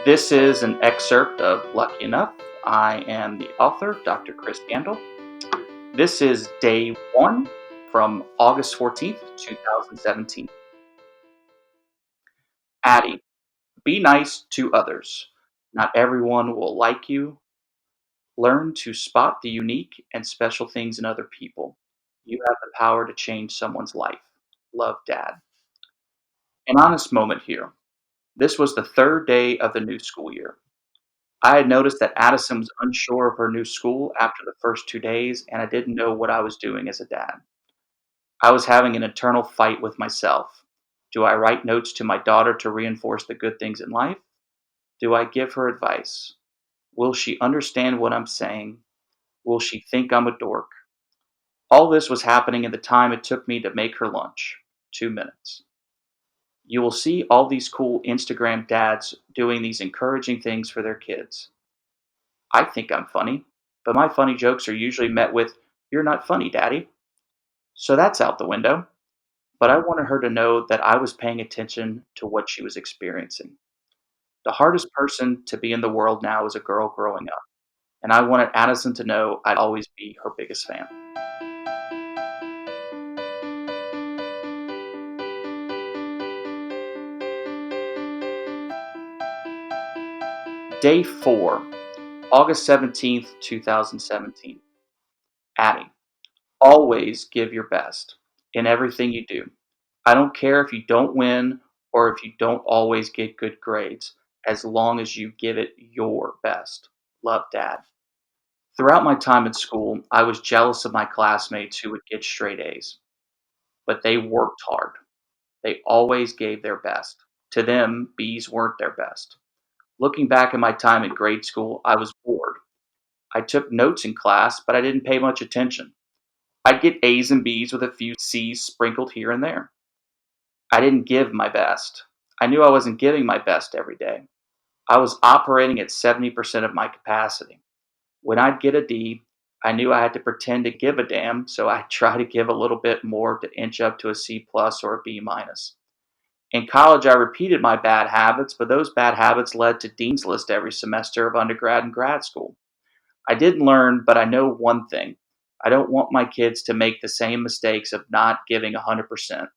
This is an excerpt of Lucky Enough. I am the author, Dr. Chris Yandle. This is day one from August 14th, 2017. Addie, be nice to others. Not everyone will like you. Learn to spot the unique and special things in other people. You have the power to change someone's life. Love, Dad. An honest moment here. This was the third day of the new school year. I had noticed that Addison was unsure of her new school after the first 2 days, and I didn't know what I was doing as a dad. I was having an internal fight with myself. Do I write notes to my daughter to reinforce the good things in life? Do I give her advice? Will she understand what I'm saying? Will she think I'm a dork? All this was happening in the time it took me to make her lunch 2 minutes. You will see all these cool Instagram dads doing these encouraging things for their kids. I think I'm funny, but my funny jokes are usually met with, "You're not funny, Daddy." So that's out the window. But I wanted her to know that I was paying attention to what she was experiencing. The hardest person to be in the world now is a girl growing up, and I wanted Addison to know I'd always be her biggest fan. Day 4, August 17th, 2017. Addie, always give your best in everything you do. I don't care if you don't win or if you don't always get good grades, as long as you give it your best. Love, Dad. Throughout my time at school, I was jealous of my classmates who would get straight A's, but they worked hard. They always gave their best. To them, B's weren't their best. Looking back at my time in grade school, I was bored. I took notes in class, but I didn't pay much attention. I'd get A's and B's with a few C's sprinkled here and there. I didn't give my best. I knew I wasn't giving my best every day. I was operating at 70% of my capacity. When I'd get a D, I knew I had to pretend to give a damn, so I'd try to give a little bit more to inch up to a C plus or a B minus. In college, I repeated my bad habits, but those bad habits led to Dean's List every semester of undergrad and grad school. I didn't learn, but I know one thing. I don't want my kids to make the same mistakes of not giving 100%.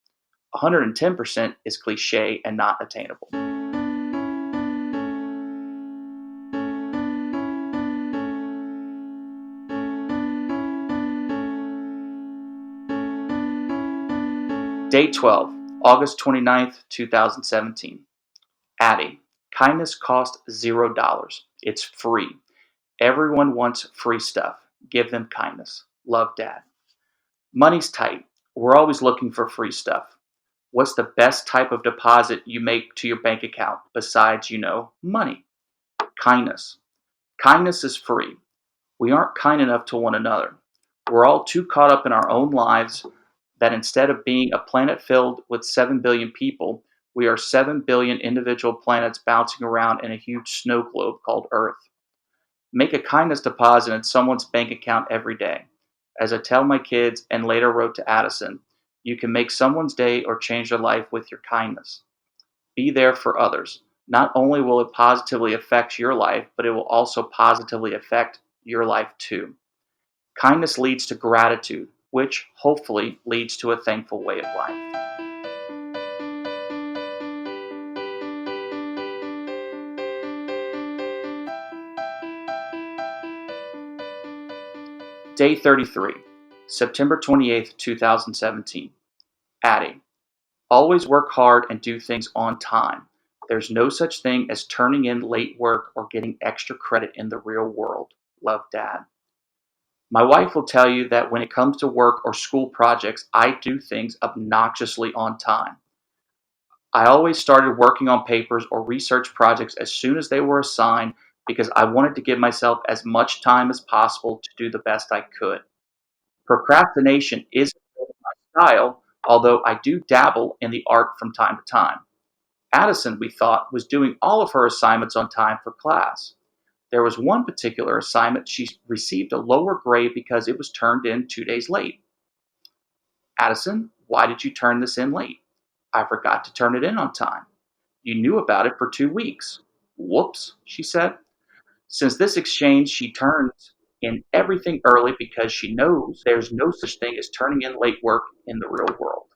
110% is cliche and not attainable. Day 12, August 29th, 2017. Addie, kindness costs $0. It's free. Everyone wants free stuff. Give them kindness. Love, Dad. Money's tight. We're always looking for free stuff. What's the best type of deposit you make to your bank account besides, money? Kindness. Kindness is free. We aren't kind enough to one another. We're all too caught up in our own lives that instead of being a planet filled with 7 billion people, we are 7 billion individual planets bouncing around in a huge snow globe called Earth. Make a kindness deposit in someone's bank account every day. As I tell my kids and later wrote to Addison, you can make someone's day or change their life with your kindness. Be there for others. Not only will it positively affect your life, but it will also positively affect your life too. Kindness leads to gratitude, which hopefully leads to a thankful way of life. Day 33, September 28th, 2017. Addie, always work hard and do things on time. There's no such thing as turning in late work or getting extra credit in the real world. Love, Dad. My wife will tell you that when it comes to work or school projects, I do things obnoxiously on time. I always started working on papers or research projects as soon as they were assigned because I wanted to give myself as much time as possible to do the best I could. Procrastination isn't really my style, although I do dabble in the art from time to time. Addison, we thought, was doing all of her assignments on time for class. There was one particular assignment she received a lower grade because it was turned in 2 days late. Addison, why did you turn this in late? I forgot to turn it in on time. You knew about it for 2 weeks. Whoops, she said. Since this exchange, she turns in everything early because she knows there's no such thing as turning in late work in the real world.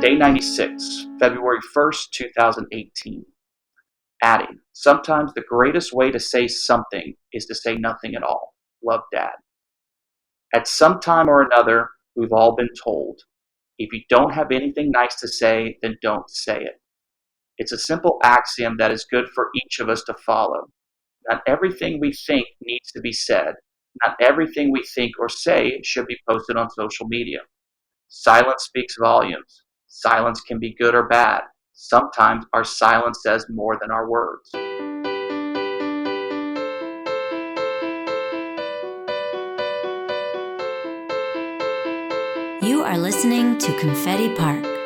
Day 96, February 1st, 2018. Addie, sometimes the greatest way to say something is to say nothing at all. Love, Dad. At some time or another, we've all been told, if you don't have anything nice to say, then don't say it. It's a simple axiom that is good for each of us to follow. Not everything we think needs to be said. Not everything we think or say should be posted on social media. Silence speaks volumes. Silence can be good or bad. Sometimes our silence says more than our words. You are listening to Confetti Park.